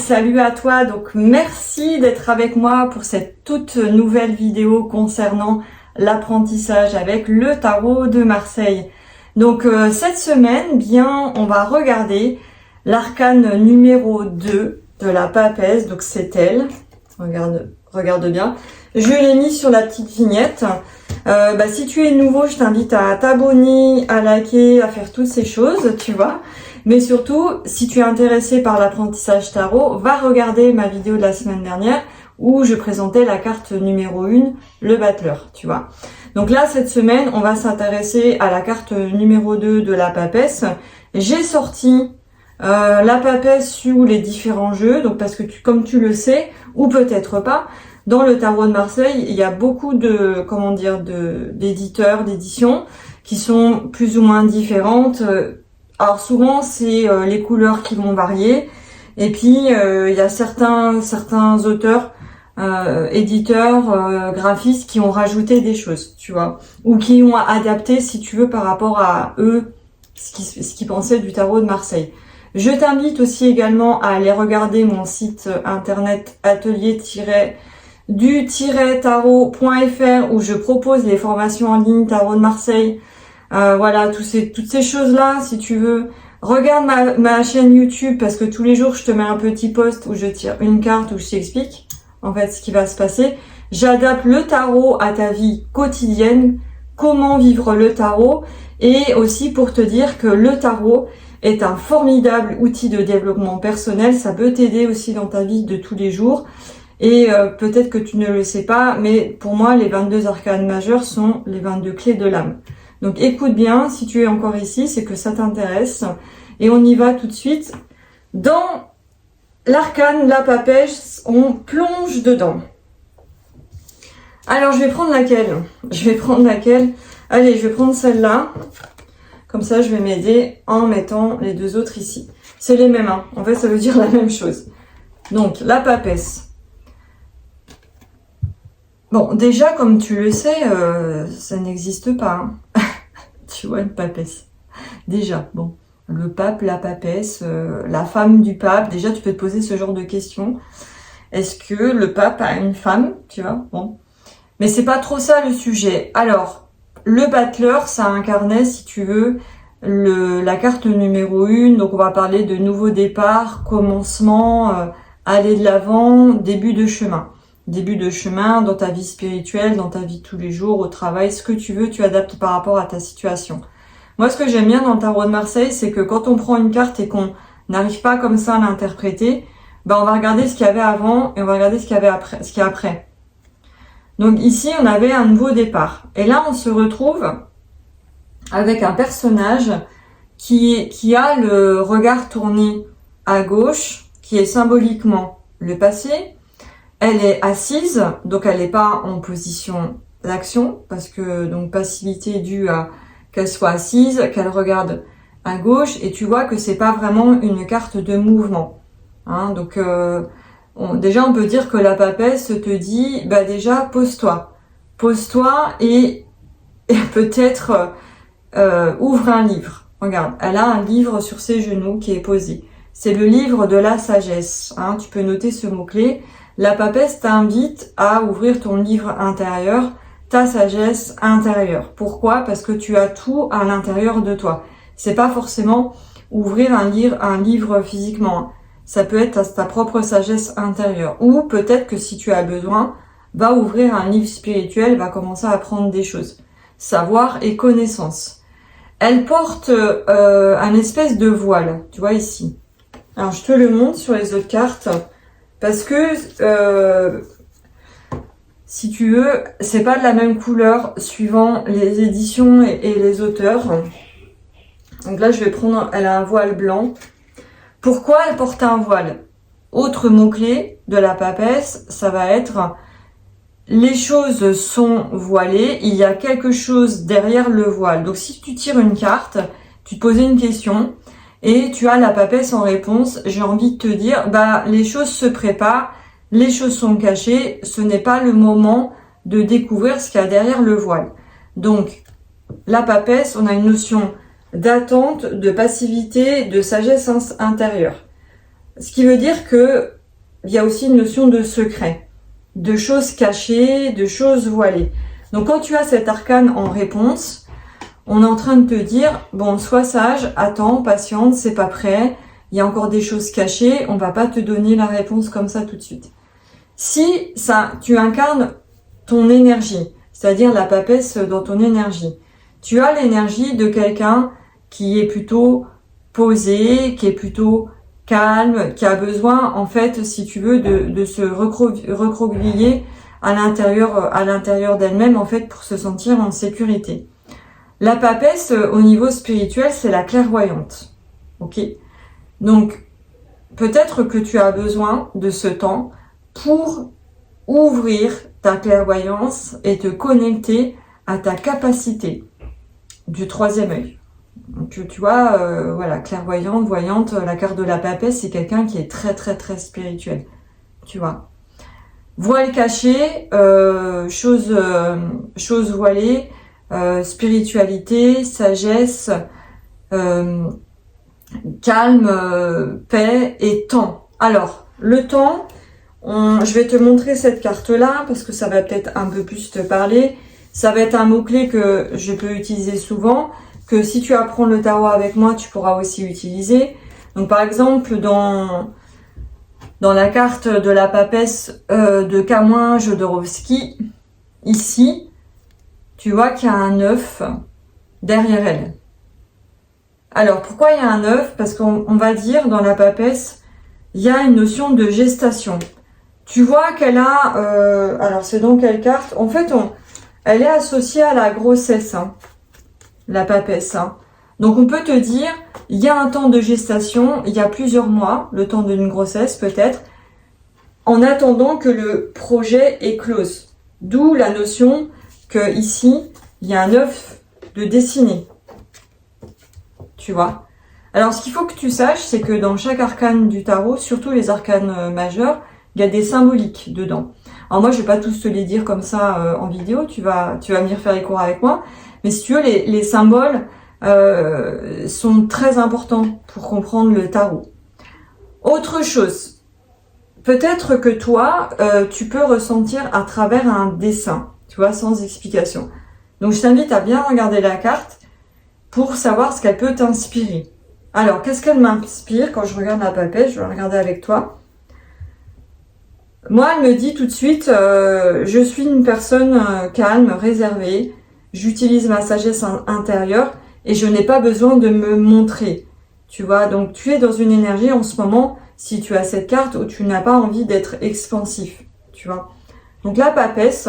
salut à toi, donc merci d'être avec moi pour cette toute nouvelle vidéo concernant l'apprentissage avec le tarot de Marseille. Donc cette semaine, bien, on va regarder l'arcane numéro 2 de la papesse, donc c'est elle, regarde bien. Je l'ai mis sur la petite vignette. Si tu es nouveau, je t'invite à t'abonner, à liker, à faire toutes ces choses, tu vois. Mais surtout, si tu es intéressé par l'apprentissage tarot, va regarder ma vidéo de la semaine dernière où je présentais la carte numéro 1, le battleur, tu vois. Donc là, cette semaine, on va s'intéresser à la carte numéro 2 de la papesse. J'ai sorti la papesse sous les différents jeux, donc parce que comme tu le sais, ou peut-être pas, dans le tarot de Marseille, il y a beaucoup de, d'éditeurs, d'éditions qui sont plus ou moins différentes. Alors souvent, c'est les couleurs qui vont varier. Et puis, il y a certains auteurs, éditeurs, graphistes qui ont rajouté des choses, tu vois. Ou qui ont adapté, si tu veux, par rapport à eux, ce qu'ils pensaient du tarot de Marseille. Je t'invite aussi également à aller regarder mon site internet atelier-du-tarot.fr où je propose les formations en ligne tarot de Marseille. Voilà, toutes ces choses-là, si tu veux. Regarde ma chaîne YouTube parce que tous les jours, je te mets un petit post où je tire une carte où je t'explique en fait ce qui va se passer. J'adapte le tarot à ta vie quotidienne, comment vivre le tarot et aussi pour te dire que le tarot est un formidable outil de développement personnel. Ça peut t'aider aussi dans ta vie de tous les jours. Et peut-être que tu ne le sais pas, mais pour moi, les 22 arcanes majeures sont les 22 clés de l'âme. Donc écoute bien, si tu es encore ici, c'est que ça t'intéresse. Et on y va tout de suite. Dans l'arcane, la papesse, on plonge dedans. Alors je vais prendre laquelle? Allez, je vais prendre celle-là. Comme ça, je vais m'aider en mettant les deux autres ici. C'est les mêmes, hein. En fait, ça veut dire la même chose. Donc, la papesse. Bon, déjà, comme tu le sais, ça n'existe pas. Hein. Tu vois, une papesse. Déjà, bon. Le pape, la papesse, la femme du pape. Déjà, tu peux te poser ce genre de questions. Est-ce que le pape a une femme? Tu vois, bon. Mais c'est pas trop ça le sujet. Alors, le battleur, ça incarnait, si tu veux, la carte numéro 1. Donc, on va parler de nouveau départ, commencement, aller de l'avant, début de chemin. Début de chemin dans ta vie spirituelle, dans ta vie de tous les jours, au travail, ce que tu veux, tu adaptes par rapport à ta situation. Moi, ce que j'aime bien dans le tarot de Marseille, c'est que quand on prend une carte et qu'on n'arrive pas comme ça à l'interpréter, on va regarder ce qu'il y avait avant et on va regarder ce qu'il y a après. Donc ici, on avait un nouveau départ. Et là, on se retrouve avec un personnage qui a le regard tourné à gauche, qui est symboliquement le passé. Elle est assise, donc elle n'est pas en position d'action, parce que donc passivité due à qu'elle soit assise, qu'elle regarde à gauche, et tu vois que c'est pas vraiment une carte de mouvement. Hein, donc déjà, on peut dire que la papesse te dit, déjà, pose-toi et peut-être ouvre un livre. Regarde, elle a un livre sur ses genoux qui est posé. C'est le livre de la sagesse. Hein, tu peux noter ce mot-clé. La papesse t'invite à ouvrir ton livre intérieur, ta sagesse intérieure. Pourquoi? Parce que tu as tout à l'intérieur de toi. C'est pas forcément ouvrir un livre physiquement. Ça peut être ta propre sagesse intérieure. Ou peut-être que si tu as besoin, va ouvrir un livre spirituel, va commencer à apprendre des choses. Savoir et connaissance. Elle porte un espèce de voile, tu vois ici. Alors je te le montre sur les autres cartes, parce que si tu veux, c'est pas de la même couleur suivant les éditions et les auteurs. Donc là je vais prendre, elle a un voile blanc. Pourquoi elle porte un voile? Autre mot-clé de la papesse, ça va être les choses sont voilées, il y a quelque chose derrière le voile. Donc si tu tires une carte, tu te posais une question et tu as la papesse en réponse, j'ai envie de te dire, les choses se préparent, les choses sont cachées, ce n'est pas le moment de découvrir ce qu'il y a derrière le voile. Donc la papesse, on a une notion d'attente, de passivité, de sagesse intérieure. Ce qui veut dire que il y a aussi une notion de secret, de choses cachées, de choses voilées. Donc quand tu as cet arcane en réponse, on est en train de te dire, bon, sois sage, attends, patiente, c'est pas prêt, il y a encore des choses cachées, on va pas te donner la réponse comme ça tout de suite. Si ça, tu incarnes ton énergie, c'est-à-dire la papesse dans ton énergie, tu as l'énergie de quelqu'un qui est plutôt posé, qui est plutôt calme, qui a besoin, en fait, si tu veux, de se recroqueviller à l'intérieur d'elle-même, en fait, pour se sentir en sécurité. La papesse, au niveau spirituel, c'est la clairvoyante. Ok? Donc, peut-être que tu as besoin de ce temps pour ouvrir ta clairvoyance et te connecter à ta capacité du troisième œil. Donc, tu vois, voilà, clairvoyante, voyante, la carte de la papesse, c'est quelqu'un qui est très, très, très spirituel. Tu vois. Voile caché, chose voilée, spiritualité, sagesse, calme, paix et temps. Alors, le temps, je vais te montrer cette carte-là parce que ça va peut-être un peu plus te parler. Ça va être un mot-clé que je peux utiliser souvent, que si tu apprends le tarot avec moi, tu pourras aussi utiliser. Donc, par exemple, dans la carte de la papesse de Camouin Jodorowsky, ici, tu vois qu'il y a un œuf derrière elle. Alors, pourquoi il y a un œuf? Parce qu'on va dire, dans la papesse, il y a une notion de gestation. Tu vois qu'elle a... alors, c'est dans quelle carte? En fait, elle est associée à la grossesse, hein, la papesse. Hein. Donc, on peut te dire, il y a un temps de gestation, il y a plusieurs mois, le temps d'une grossesse peut-être, en attendant que le projet éclose. D'où la notion que ici, il y a un œuf de destinée. Tu vois. Alors, ce qu'il faut que tu saches, c'est que dans chaque arcane du tarot, surtout les arcanes majeurs, il y a des symboliques dedans. Alors moi, je vais pas tous te les dire comme ça en vidéo, tu vas venir faire les cours avec moi. Mais si tu veux, les symboles sont très importants pour comprendre le tarot. Autre chose, peut-être que toi, tu peux ressentir à travers un dessin, tu vois, sans explication. Donc, je t'invite à bien regarder la carte pour savoir ce qu'elle peut t'inspirer. Alors, qu'est-ce qu'elle m'inspire quand je regarde la papesse? Je vais regarder avec toi. Moi, elle me dit tout de suite, je suis une personne calme, réservée, j'utilise ma sagesse intérieure et je n'ai pas besoin de me montrer. Tu vois, donc tu es dans une énergie en ce moment, si tu as cette carte, où tu n'as pas envie d'être expansif. Tu vois. Donc la papesse,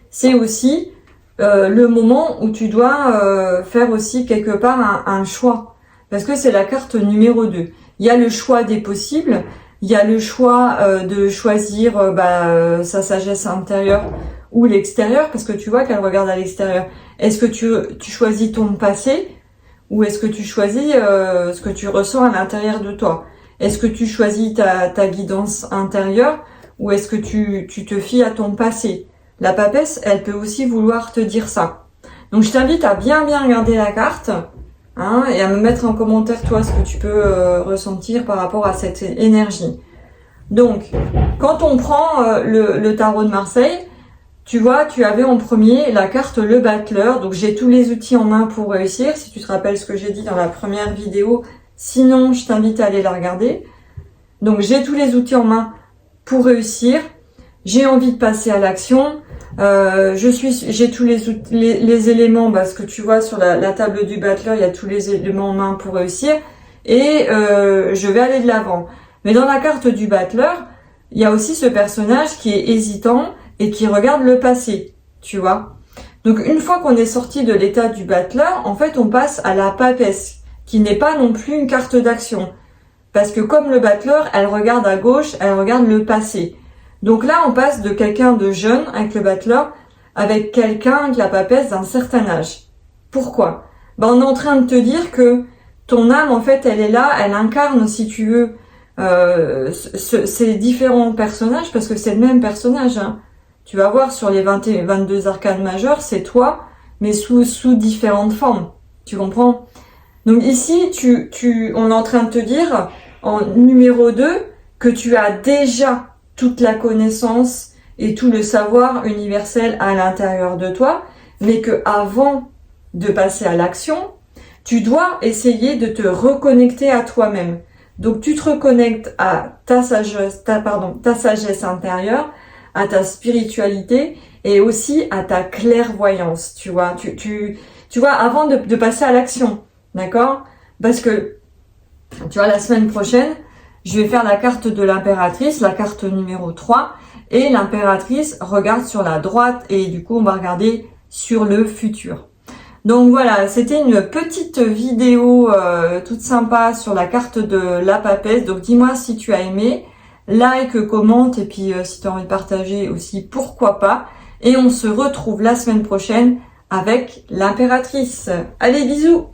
c'est aussi le moment où tu dois faire aussi quelque part un choix. Parce que c'est la carte numéro 2. Il y a le choix des possibles, il y a le choix de choisir sa sagesse intérieure ou l'extérieur, parce que tu vois qu'elle regarde à l'extérieur. Est-ce que tu choisis ton passé ou est-ce que tu choisis ce que tu ressens à l'intérieur de toi? Est-ce que tu choisis ta guidance intérieure ou est-ce que tu te fies à ton passé? La papesse, elle peut aussi vouloir te dire ça. Donc je t'invite à bien regarder la carte hein, et à me mettre en commentaire toi ce que tu peux ressentir par rapport à cette énergie. Donc, quand on prend le tarot de Marseille, tu vois, tu avais en premier la carte le battleur. Donc j'ai tous les outils en main pour réussir. Si tu te rappelles ce que j'ai dit dans la première vidéo, sinon je t'invite à aller la regarder. Donc j'ai tous les outils en main pour réussir. J'ai envie de passer à l'action. J'ai tous les éléments, parce que tu vois sur la table du battleur, il y a tous les éléments en main pour réussir. Et je vais aller de l'avant. Mais dans la carte du battleur, il y a aussi ce personnage qui est hésitant et qui regarde le passé, tu vois. Donc une fois qu'on est sorti de l'état du battleur, en fait on passe à la papesse, qui n'est pas non plus une carte d'action. Parce que comme le battleur, elle regarde à gauche, elle regarde le passé. Donc là on passe de quelqu'un de jeune avec le battleur, avec quelqu'un avec la papesse d'un certain âge. Pourquoi? On est en train de te dire que ton âme en fait elle est là, elle incarne si tu veux ces différents personnages, parce que c'est le même personnage, hein. Tu vas voir sur les 22 arcanes majeures, c'est toi, mais sous différentes formes. Tu comprends? Donc ici, on est en train de te dire, en numéro 2, que tu as déjà toute la connaissance et tout le savoir universel à l'intérieur de toi, mais que avant de passer à l'action, tu dois essayer de te reconnecter à toi-même. Donc tu te reconnectes à ta sagesse intérieure, à ta spiritualité et aussi à ta clairvoyance, tu vois. Tu vois, avant de passer à l'action, d'accord? Parce que, tu vois, la semaine prochaine, je vais faire la carte de l'impératrice, la carte numéro 3, et l'impératrice regarde sur la droite, et du coup, on va regarder sur le futur. Donc voilà, c'était une petite vidéo toute sympa sur la carte de la papesse. Donc dis-moi si tu as aimé, like, commente, et puis si tu as envie de partager aussi, pourquoi pas. Et on se retrouve la semaine prochaine avec l'impératrice. Allez, bisous!